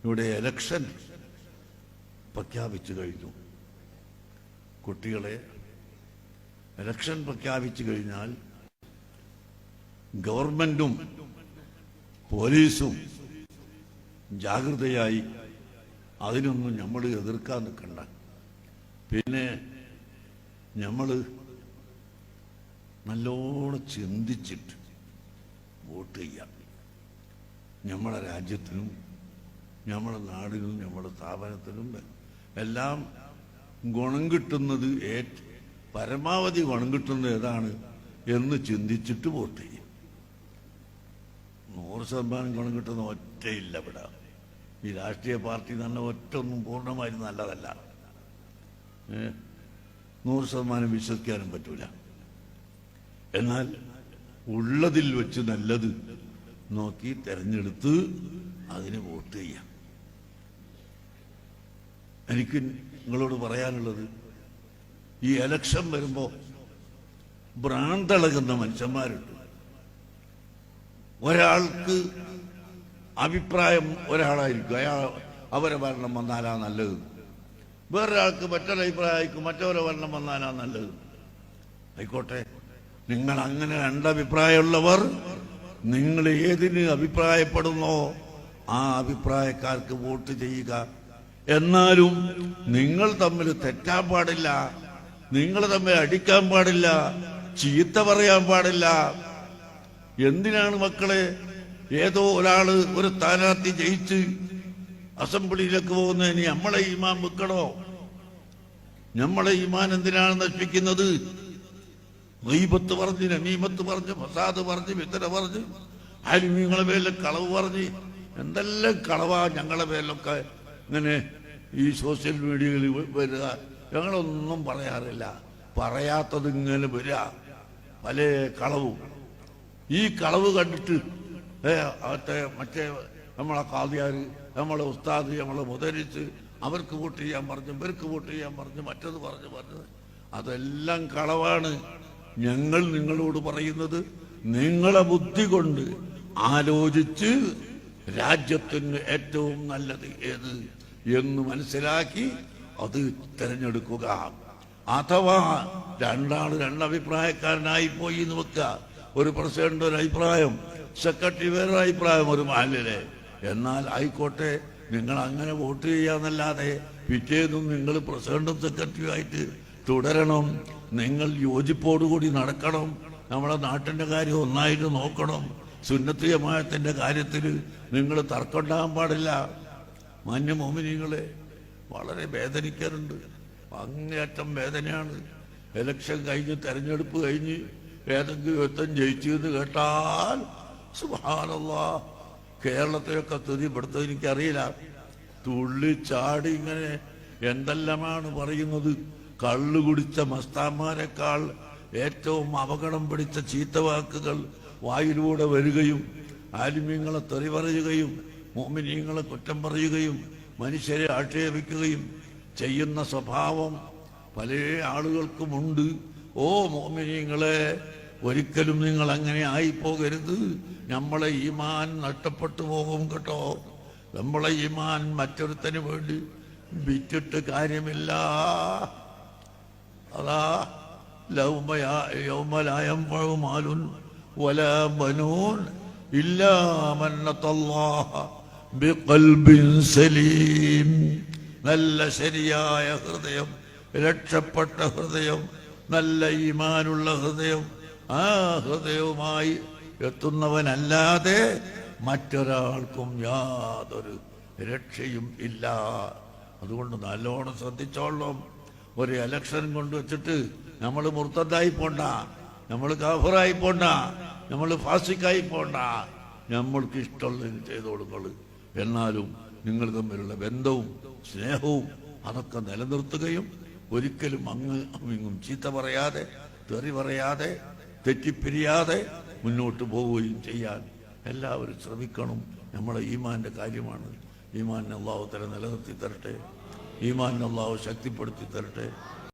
ഇവിടെ എലക്ഷൻ പ്രഖ്യാപിച്ചു കഴിഞ്ഞു. കുട്ടികളെ, എലക്ഷൻ പ്രഖ്യാപിച്ചു കഴിഞ്ഞാൽ ഗവൺമെന്റും പോലീസും ജാഗ്രതയായി അതിനൊന്നും നമ്മൾ എതിർക്കാൻ നിൽക്കണ്ട. പിന്നെ നമ്മൾ നല്ലോണം ചിന്തിച്ചിട്ട് വോട്ട് ചെയ്യാം. നമ്മളെ രാജ്യത്തിനും നമ്മുടെ നാടിനും നമ്മുടെ സ്ഥാപനത്തിനും എല്ലാം ഗുണം കിട്ടുന്നത് പരമാവധി ഗുണം കിട്ടുന്നത് ഏതാണ് എന്ന് ചിന്തിച്ചിട്ട് വോട്ട് ചെയ്യും. 100% ഗുണം കിട്ടുന്ന ഒറ്റയില്ല ഇവിടെ. ഈ രാഷ്ട്രീയ പാർട്ടി തന്നെ ഒറ്റൊന്നും പൂർണ്ണമായും നല്ലതല്ല. 100% വിശ്വസിക്കാനും പറ്റൂല. എന്നാൽ ഉള്ളതിൽ വെച്ച് നല്ലത് നോക്കി തെരഞ്ഞെടുത്ത് അതിന് വോട്ട് ചെയ്യാം. എനിക്ക് നിങ്ങളോട് പറയാനുള്ളത്, ഈ എലക്ഷൻ വരുമ്പോൾ ഭ്രാന്തളകുന്ന മനുഷ്യന്മാരുണ്ട്. ഒരാൾക്ക് അഭിപ്രായം ഒരാളായിരിക്കും, അവരെ ഭരണം വന്നാലാ നല്ലത്. വേറൊരാൾക്ക് മറ്റൊരഭിപ്രായമായിരിക്കും, മറ്റവരെ ഭരണം വന്നാലാ നല്ലത്. ആയിക്കോട്ടെ, നിങ്ങൾ അങ്ങനെ രണ്ടഭിപ്രായമുള്ളവർ നിങ്ങൾ ഏതിന് അഭിപ്രായപ്പെടുന്നോ ആ അഭിപ്രായക്കാർക്ക് വോട്ട് ചെയ്യുക. എന്നാലും നിങ്ങൾ തമ്മിൽ തെറ്റാൻ പാടില്ല, നിങ്ങൾ തമ്മിൽ അടിക്കാൻ പാടില്ല, ചീത്ത പറയാൻ പാടില്ല. എന്തിനാണ് മക്കളെ ഏതോ ഒരാള് ഒരു സ്ഥാനാർത്ഥി ജയിച്ച് അസംബ്ലിയിലേക്ക് പോകുന്നതിന് നമ്മളെ ഈമാൻ വെക്കണോ? നമ്മളെ ഈമാൻ എന്തിനാണ് നശിപ്പിക്കുന്നത്? ഗീബത്ത് പറഞ്ഞ്, നമീമത്ത് പറഞ്ഞ്, ഫസാദ് പറഞ്ഞ്, വിത്തര പറഞ്ഞ്, ആലിമീങ്ങളെ പേരിൽ കളവ് പറഞ്ഞ്, എന്തെല്ലാം കളവാ ഞങ്ങളെ പേരിലൊക്കെ ഇങ്ങനെ ഈ സോഷ്യൽ മീഡിയയിൽ വരിക. ഞങ്ങളൊന്നും പറയാറില്ല, പറയാത്തത് ഇങ്ങനെ വരിക, പല കളവും. ഈ കളവ് കണ്ടിട്ട് മറ്റേ നമ്മളെ ഖാദിയാർ, നമ്മളെ ഉസ്താദ്, നമ്മളെ മുദരിസ് അവർക്ക് വോട്ട് ചെയ്യാൻ പറഞ്ഞു, ഇവർക്ക് വോട്ട് ചെയ്യാൻ പറഞ്ഞു, മറ്റത് പറഞ്ഞത് അതെല്ലാം കളവാണ്. ഞങ്ങൾ നിങ്ങളോട് പറയുന്നത്, നിങ്ങളെ ബുദ്ധി കൊണ്ട് ആലോചിച്ച് രാജ്യത്തിന് ഏറ്റവും നല്ലത് ഏത് എന്ന് മനസ്സിലാക്കി അത് തിരഞ്ഞെടുക്കുക. അഥവാ രണ്ടാള് രണ്ടഭിപ്രായക്കാരനായി പോയി എന്ന് വെക്കുക. ഒരു പ്രസിഡന്റ് ഒരു അഭിപ്രായം, സെക്രട്ടറി വേറൊരു അഭിപ്രായം ഒരു മഹലിലെ. എന്നാൽ ആയിക്കോട്ടെ, നിങ്ങൾ അങ്ങനെ വോട്ട് ചെയ്യാന്നല്ലാതെ പിറ്റേന്നും നിങ്ങൾ പ്രസിഡന്റും സെക്രട്ടറിയും ആയിട്ട് തുടരണം. നിങ്ങൾ യോജിപ്പോടുകൂടി നടക്കണം. നമ്മുടെ നാട്ടിന്റെ കാര്യം ഒന്നായിട്ട് നോക്കണം. സുന്നത്ത് ജമാഅത്തിന്റെ കാര്യത്തിൽ നിങ്ങൾ തർക്കമുണ്ടാകാൻ പാടില്ല. മാന്യ മോമിനികളെ, വളരെ വേദനിക്കാറുണ്ട്, അങ്ങേയറ്റം വേദനയാണ്. എലക്ഷൻ കഴിഞ്ഞ്, തെരഞ്ഞെടുപ്പ് കഴിഞ്ഞ് ഏതെങ്കിലും ഒരുത്തൻ ജയിച്ചു എന്ന് കേട്ടാൽ സുബ്ഹാനല്ലാഹ്, കേരളത്തിലൊക്കെ സ്ഥിതി ഇവിടുത്തെ എനിക്കറിയില്ല, തുള്ളി ചാടി ഇങ്ങനെ എന്തെല്ലാമാണ് പറയുന്നത്. കള്ളു കുടിച്ച മസ്താന്മാരെക്കാൾ ഏറ്റവും അപകടം പിടിച്ച ചീത്തവാക്കുകൾ വായിലൂടെ വരികയും ആലിമീങ്ങളെ തെറി പറയുകയും മുഅ്മിനീങ്ങളെ കുറ്റം പറയുകയും മനുഷ്യരെ ആക്ഷേപിക്കുകയും ചെയ്യുന്ന സ്വഭാവം പല ആളുകൾക്കുമുണ്ട്. ഓ മുഅ്മിനീങ്ങളെ, ഒരിക്കലും നിങ്ങൾ അങ്ങനെ ആയിപ്പോകരുത്. നമ്മളെ ഈമാൻ നഷ്ടപ്പെട്ടു പോകും കേട്ടോ. നമ്മളെ ഈമാൻ മറ്റൊരുത്തന് വേണ്ടി വിറ്റിട്ട് കാര്യമില്ല. അതാ യൗമ ലാ യൻഫഉ മാലുൻ വലാ ബനൂൻ ഇല്ലാ മൻ അത്തല്ലാഹ ബിഖൽബിൻ സലീം. നല്ല ശരിയായ ഹൃദയം, രക്ഷപ്പെട്ട ഹൃദയം, നല്ല ഈമാനുള്ള ഹൃദയം, ആ ഹൃദയവുമായി എത്തുന്നവനല്ലാതെ മറ്റൊരാൾക്കും യാതൊരു രക്ഷയും ഇല്ല. അതുകൊണ്ട് നല്ലോണം ശ്രദ്ധിച്ചോളണം. ഒരു എലക്ഷൻ കൊണ്ടുവച്ചിട്ട് നമ്മൾ മുർത്തദ്ദായി പോണ്ട, നമ്മൾ കാഫിറായി പോണ്ട, നമ്മൾ ഫാസിക്കായി പോണ്ട. നമ്മൾക്ക് ഇഷ്ടമുള്ളത് ചെയ്തോളുകൾ. എന്നാലും നിങ്ങൾ തമ്മിലുള്ള ബന്ധവും സ്നേഹവും അതൊക്കെ നിലനിർത്തുകയും ഒരിക്കലും ഇങ്ങും ചീത്ത പറയാതെ, തെറി പറയാതെ, തെറ്റിപ്പിരിയാതെ മുന്നോട്ട് പോവുകയും ചെയ്യാൻ എല്ലാവരും ശ്രമിക്കണം. നമ്മളെ ഈമാന്റെ കാര്യമാണ്. ഈമാൻ അല്ലാഹു തആല നിലനിർത്തി തരട്ടെ, ഈമാൻ അല്ലാഹു ശക്തിപ്പെടുത്തി തരട്ടെ.